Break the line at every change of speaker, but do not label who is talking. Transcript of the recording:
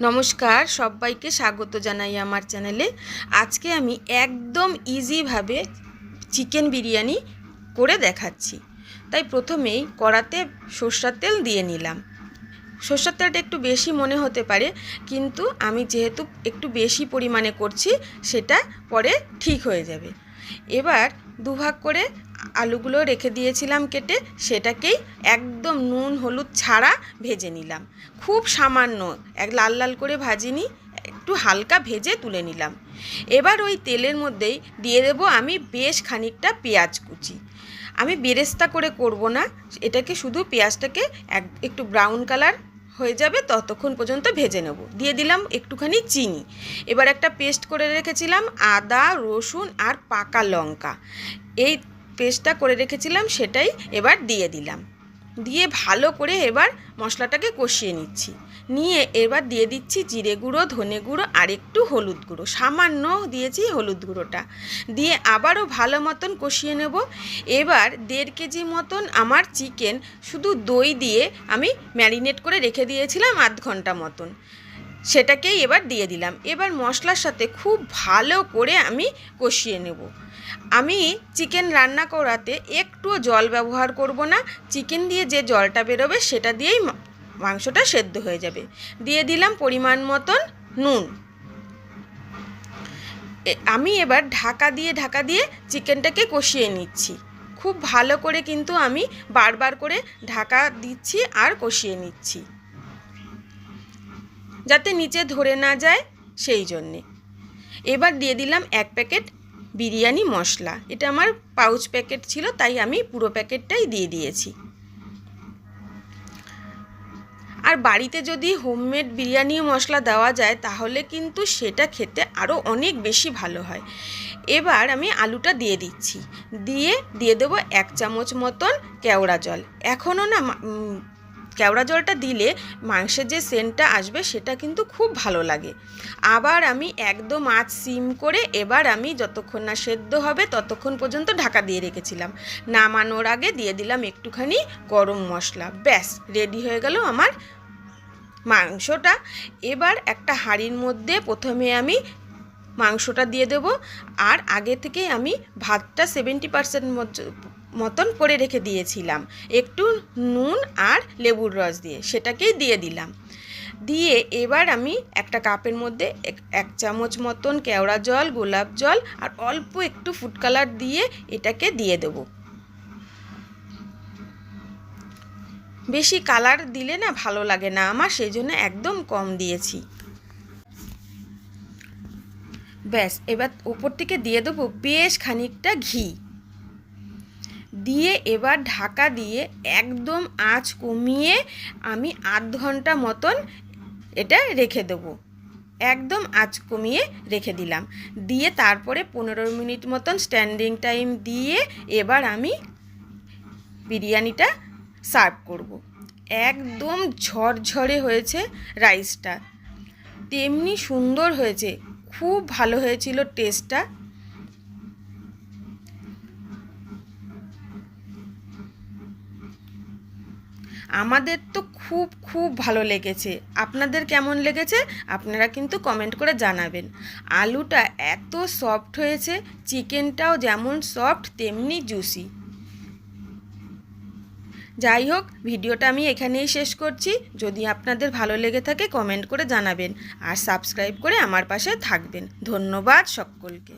নমস্কার, সবাইকে স্বাগত জানাই আমার চ্যানেলে। আজকে আমি একদম ইজিভাবে চিকেন বিরিয়ানি করে দেখাচ্ছি। তাই প্রথমেই কড়াতে সরষের তেল দিয়ে নিলাম। সরষের তেলটা একটু বেশি মনে হতে পারে, কিন্তু আমি যেহেতু একটু বেশি পরিমাণে করছি সেটা পরে ঠিক হয়ে যাবে। এবার দুভাগ করে আলুগুলো রেখে দিয়েছিলাম কেটে, সেটাকেই একদম নুন হলুদ ছাড়া ভেজে নিলাম। খুব সামান্য, লাল লাল করে ভাজিনি, একটু হালকা ভেজে তুলে নিলাম। এবার ওই তেলের মধ্যেই দিয়ে দেবো আমি বেশ খানিকটা পেঁয়াজ কুচি। আমি বেরেস্তা করে করব না, এটাকে শুধু পেঁয়াজটাকে একটু ব্রাউন কালার হয়ে যাবে ততক্ষণ পর্যন্ত ভেজে নেব। দিয়ে দিলাম একটুখানি চিনি। এবার একটা পেস্ট করে রেখেছিলাম আদা রসুন আর পাকা লঙ্কা, এই পেস্টটা করে রেখেছিলাম সেটাই এবার দিয়ে দিলাম। দিয়ে ভালো করে এবার মশলাটাকে কষিয়ে নিচ্ছি। নিয়ে এবার দিয়ে দিচ্ছি জিরে গুঁড়ো, ধনে গুঁড়ো আর একটু হলুদ গুঁড়ো, সামান্য দিয়েছি হলুদ গুঁড়োটা। দিয়ে আবারও ভালো মতন কষিয়ে নেব। এবার 1.5 কেজি মতন আমার চিকেন শুধু দই দিয়ে আমি ম্যারিনেট করে রেখে দিয়েছিলাম আধ ঘন্টা মতন, সেটাকেই এবার দিয়ে দিলাম। এবার মশলার সাথে খুব ভালো করে আমি কষিয়ে নেব। আমি চিকেন রান্না করাতে একটুও জল ব্যবহার করব না, চিকেন দিয়ে যে জলটা বেরোবে সেটা দিয়েই মাংসটা সেদ্ধ হয়ে যাবে। দিয়ে দিলাম পরিমাণ মতন নুন। আমি এবার ঢাকা দিয়ে চিকেনটাকে কষিয়ে নিচ্ছি। খুব ভালো করে কিন্তু আমি বারবার করে ঢাকা দিচ্ছি আর কষিয়ে নিচ্ছি, যাতে নিচে ধরে না যায় সেই জন্যে। এবার দিয়ে দিলাম 1 প্যাকেট বিরিয়ানি মশলা। এটা আমার পাউচ প্যাকেট ছিল, তাই আমি পুরো প্যাকেটটাই দিয়ে দিয়েছি। আর বাড়িতে যদি হোমমেড বিরিয়ানি মশলা দেওয়া যায় তাহলে কিন্তু সেটা খেতে আরও অনেক বেশি ভালো হয়। এবার আমি আলুটা দিয়ে দিচ্ছি। দিয়ে দেবো 1 চামচ মতন কেওড়া জল। এখনও না কেওড়া জলটা দিলে মাংসের যে সেন্টটা আসবে সেটা কিন্তু খুব ভালো লাগে। আবার আমি একদম আঁচ সিম করে এবার আমি যতক্ষণ না সেদ্ধ হবে ততক্ষণ পর্যন্ত ঢাকা দিয়ে রেখেছিলাম। নামানোর আগে দিয়ে দিলাম একটুখানি গরম মশলা। ব্যাস রেডি হয়ে গেল আমার মাংসটা। এবার একটা হাঁড়ির মধ্যে প্রথমে আমি মাংসটা দিয়ে দেব, আর আগে থেকে আমি ভাতটা 70% মতন করে রেখে দিয়েছিলাম একটু নুন আর লেবুর রস দিয়ে, সেটাকেই দিয়ে দিলাম। দিয়ে এবার আমি একটা কাপের মধ্যে 1 চামচ মতন কেওড়া জল, গোলাপ জল আর অল্প একটু ফুড কালার দিয়ে এটাকে দিয়ে দেব। বেশি কালার দিলে না ভালো লাগে না আমার, সেই জন্য একদম কম দিয়েছি। ব্যাস এবার ওপর থেকে দিয়ে দেবো বেশ খানিকটা ঘি। দিয়ে এবার ঢাকা দিয়ে একদম আঁচ কমিয়ে আমি আধ ঘন্টা মতন এটা রেখে দেবো। একদম আঁচ কমিয়ে রেখে দিলাম। দিয়ে তারপরে 15 মিনিট মতন স্ট্যান্ডিং টাইম দিয়ে এবার আমি বিরিয়ানিটা সার্ভ করব। একদম ঝরঝরে হয়েছে রাইসটা, তেমনি সুন্দর হয়েছে, খুব ভালো হয়েছিল টেস্টটা। আমাদের তো খুব খুব ভালো লেগেছে। আপনাদের কেমন লেগেছে আপনারা কিন্তু কমেন্ট করে জানাবেন। আলুটা এত সফট হয়েছে, চিকেনটাও যেমন সফট তেমনি জুসি। যাই হোক, ভিডিওটা আমি এখানেই শেষ করছি। যদি আপনাদের ভালো লেগে থাকে কমেন্ট করে জানাবেন আর সাবস্ক্রাইব করে আমার পাশে থাকবেন। ধন্যবাদ সকলকে।